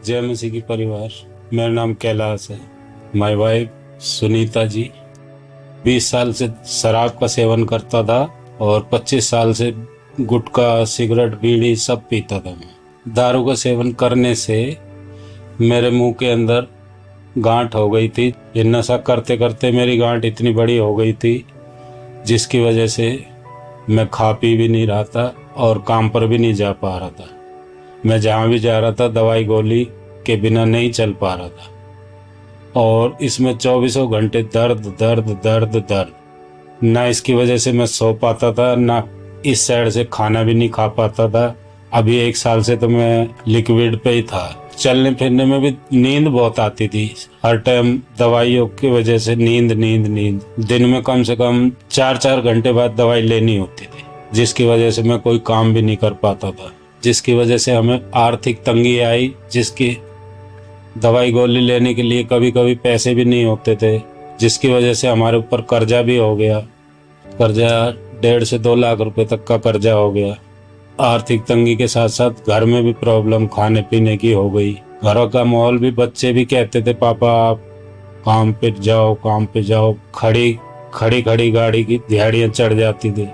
जय मसीह की परिवार। मेरा नाम कैलाश है। My wife Sunita ji. 20 साल से शराब का सेवन करता था और 25 साल से गुटखा, सिगरेट, बीड़ी सब पीता था मैं। दारू का सेवन करने से मेरे मुंह के अंदर गांठ हो गई थी। ये नशा करते करते मेरी गांठ इतनी बड़ी हो गई थी जिसकी वजह से मैं खा पी भी नहीं रहा था और काम पर भी नहीं जा पा रहा था। मैं जहाँ भी जा रहा था दवाई गोली के बिना नहीं चल पा रहा था और इसमें 24 घंटे दर्द दर्द दर्द दर्द। ना इसकी वजह से मैं सो पाता था, ना इस साइड से खाना भी नहीं खा पाता था। अभी 1 साल से तो मैं लिक्विड पे ही था। चलने फिरने में भी नींद बहुत आती थी। हर टाइम दवाइयों की वजह से नींद नींद नींद। दिन में कम से कम 4-4 घंटे बाद दवाई लेनी होती थी, जिसकी वजह से मैं कोई काम भी नहीं कर पाता था, जिसकी वजह से हमें आर्थिक तंगी आई, जिसकी दवाई गोली लेने के लिए कभी कभी पैसे भी नहीं होते थे, जिसकी वजह से हमारे ऊपर कर्जा भी हो गया। कर्जा 1.5 से 2 लाख रुपए तक का कर्जा हो गया। आर्थिक तंगी के साथ साथ घर में भी प्रॉब्लम खाने पीने की हो गई। घरों का माहौल भी, बच्चे भी कहते थे पापा आप काम पे जाओ, काम पे जाओ। खड़ी खड़ी गाड़ी की दिहाड़ियां चढ़ जाती थी।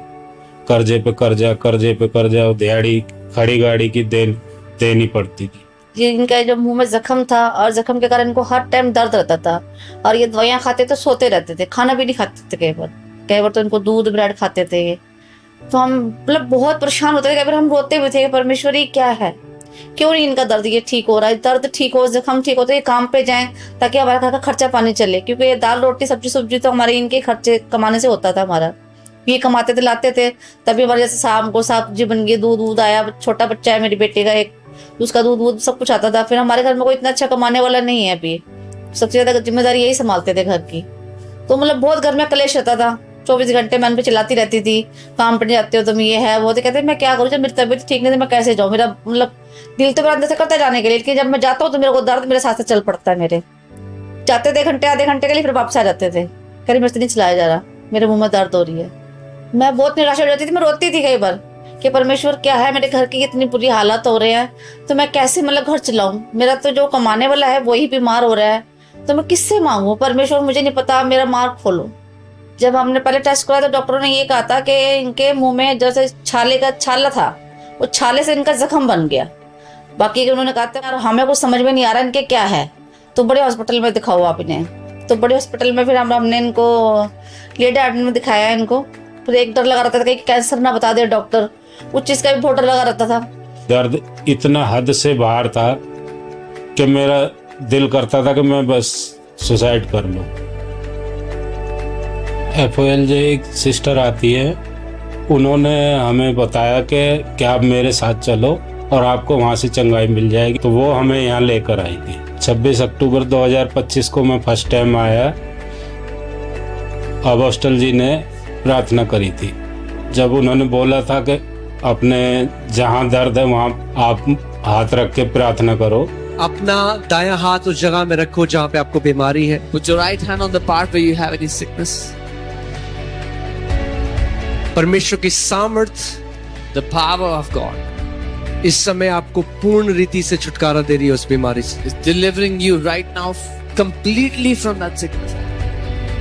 कर्जे पे कर्जा, कर्जे पे कर्जा और दिहाड़ी खड़ी गाड़ी की देनी पड़ती थी। ये इनका जो मुंह में जख्म था और जख्म के कारण इनको हर टाइम दर्द रहता था और ये दवाइयाँ खाते तो सोते रहते थे, खाना भी नहीं खाते थे। कई बार तो इनको दूध ब्रेड खाते थे ये। तो हम मतलब बहुत परेशान होते थे। कई बार हम रोते भी थे, परमेश्वरी क्या है, क्यों नहीं इनका दर्द ये ठीक हो रहा है। दर्द ठीक हो, जख्म ठीक हो तो ये काम पे जाएं ताकि हमारे घर का खर्चा पानी चले, क्योंकि ये दाल रोटी सब्जी तो हमारे इनके खर्चे कमाने से होता था। हमारा ये कमाते थे लाते थे, तभी हमारे जैसे शाम को सब्जी बन गई, दूध आया, छोटा बच्चा है मेरी बेटी का एक, उसका दूध सब कुछ आता था। फिर हमारे घर में कोई इतना अच्छा कमाने वाला नहीं है। अभी सबसे ज्यादा जिम्मेदारी यही संभालते थे घर की। तो मतलब बहुत घर में कलेश रहता था। 24 घंटे मैं उन पे चिल्लाती रहती थी, काम पर नहीं जाते हो तुम, ये है वो। तो कहते मैं क्या करूँ, जब मेरी तबीयत ठीक नहीं थी मैं कैसे जाऊँ। मेरा मतलब दिल तो मेरा अंदर से करता है जाने के लिए, लेकिन जब मैं जाता हूँ तो मेरे को दर्द मेरे साथ से चल पड़ता है। मेरे जाते थे घंटे आधे घंटे के लिए, फिर वापस आ जाते थे। कहीं मेरे से नहीं चलाया जा रहा, मेरे मुंह में दर्द हो रही है। मैं बहुत निराशा हो जाती थी, मैं रोती थी कई बार कि परमेश्वर क्या है, मेरे घर की इतनी बुरी हालत हो रहे हैं तो मैं कैसे मतलब घर चलाऊं। मेरा तो जो कमाने वाला है वही बीमार हो रहा है, तो मैं किससे मांगू परमेश्वर, मुझे नहीं पता, मेरा मार्ग खोलो। जब हमने पहले टेस्ट कराया तो डॉक्टरों ने ये कहा था कि इनके मुंह में जैसे छाले का छाला था, वो छाले से इनका जख्म बन गया। बाकी उन्होंने कहा था हमें कुछ समझ में नहीं आ रहा इनके क्या है, तो बड़े हॉस्पिटल में दिखाओ आप इन्हें। तो बड़े हॉस्पिटल में फिर हमने इनको लेडी आर्डन में दिखाया इनको। फिर एक डर लगा रहता था कि कैंसर ना बता दे डॉक्टर, उस चीज का भी बहुत डर लगा रहता था। दर्द इतना हद से बाहर था कि मेरा दिल करता था कि मैं बस सुसाइड कर लूं। FOL जो एक सिस्टर आती है, उन्होंने हमें बताया कि आप मेरे साथ चलो और आपको वहाँ से चंगाई मिल जाएगी। तो वो हमें यहाँ लेकर आई थी। 26 अक्टूबर 2025 को मैं फर्स्ट टाइम आया। अपोस्टल जी ने प्रार्थना करी थी। जब उन्होंने बोला था कि अपने जहाँ दर्द है वहाँ आप हाथ रख के प्रार्थना करो। अपना दायां हाथ उस जगह में रखो जहाँ पे आपको बीमारी है। Put your right hand on the part where you have any sickness. परमेश्वर की सामर्थ, The power of God इस समय आपको पूर्ण रीति से छुटकारा दे रही है उस बीमारी से। is delivering you right now completely from that sickness.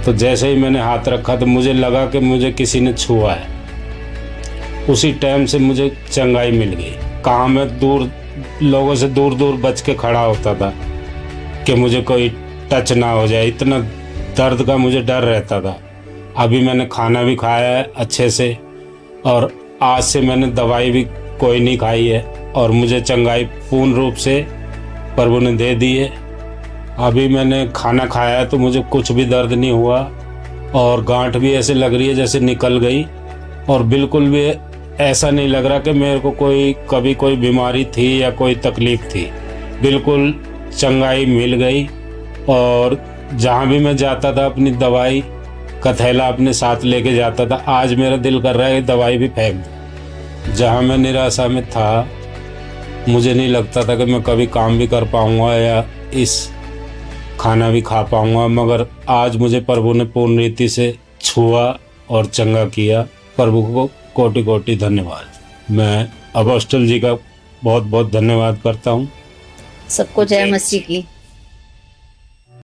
तो जैसे ही मैंने हाथ रखा तो मुझे लगा कि मुझे किसी ने छुआ है। उसी टाइम से मुझे चंगाई मिल गई। कहाँ मैं दूर लोगों से दूर दूर बच के खड़ा होता था कि मुझे कोई टच ना हो जाए, इतना दर्द का मुझे डर रहता था। अभी मैंने खाना भी खाया है अच्छे से और आज से मैंने दवाई भी कोई नहीं खाई है और मुझे चंगाई पूर्ण रूप से प्रभु ने दे दी है। अभी मैंने खाना खाया है तो मुझे कुछ भी दर्द नहीं हुआ और गांठ भी ऐसे लग रही है जैसे निकल गई और बिल्कुल भी ऐसा नहीं लग रहा कि मेरे को कभी कोई बीमारी थी या कोई तकलीफ थी। बिल्कुल चंगाई मिल गई और जहाँ भी मैं जाता था अपनी दवाई का थैला अपने साथ लेके जाता था। आज मेरा दिल कर रहा है कि दवाई भी फेंक दूं। जहाँ मैं निराशा में था, मुझे नहीं लगता था कि मैं कभी काम भी कर पाऊँगा या इस खाना भी खा पाऊँगा, मगर आज मुझे प्रभु ने पूर्ण रीति से छुआ और चंगा किया। प्रभु को कोटि कोटि धन्यवाद। मैं अपोस्टल जी का बहुत बहुत धन्यवाद करता हूँ सबको जय जय मसीह की।